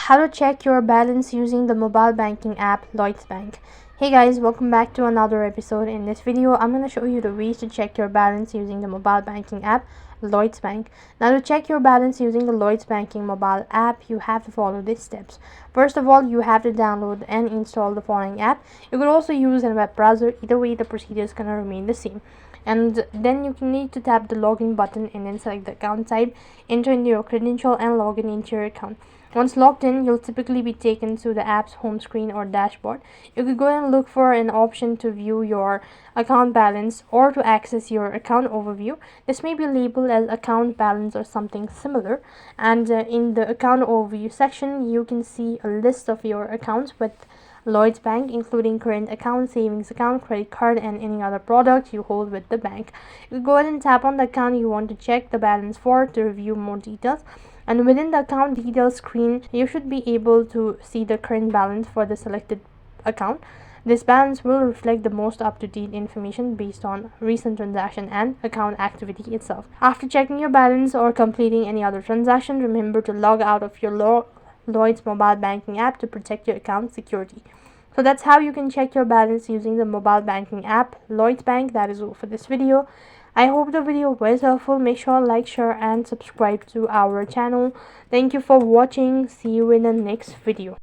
How to check your balance using the mobile banking app Lloyds Bank. Hey guys, welcome back to another episode. In this video, I'm going to show you the ways to check your balance using the mobile banking app Lloyds Bank. Now, to check your balance using the Lloyds Banking mobile app, you have to follow these steps. First of all, you have to download and install the following app. You could also use a web browser. Either way, the procedure is going to remain the same. And then you can need to tap the login button and then select the account type, enter in your credential and log in into your account. Once logged in, you'll typically be taken to the app's home screen or dashboard. You could go and look for an option to view your account balance or to access your account overview. This may be labeled as account balance or something similar. And in the account overview section, you can see a list of your accounts with Lloyds Bank, including current account, savings account, credit card, and any other product you hold with the bank. You go ahead and tap on the account you want to check the balance for to review more details. And within the account details screen, you should be able to see the current balance for the selected account. This balance will reflect the most up-to-date information based on recent transaction and account activity itself. After checking your balance or completing any other transaction, remember to log out of your Lloyds mobile banking app to protect your account security. So that's how you can check your balance using the mobile banking app Lloyds Bank. That is all for this video. I hope the video was helpful. Make sure to like, share and subscribe to our channel. Thank you for watching. See you in the next video.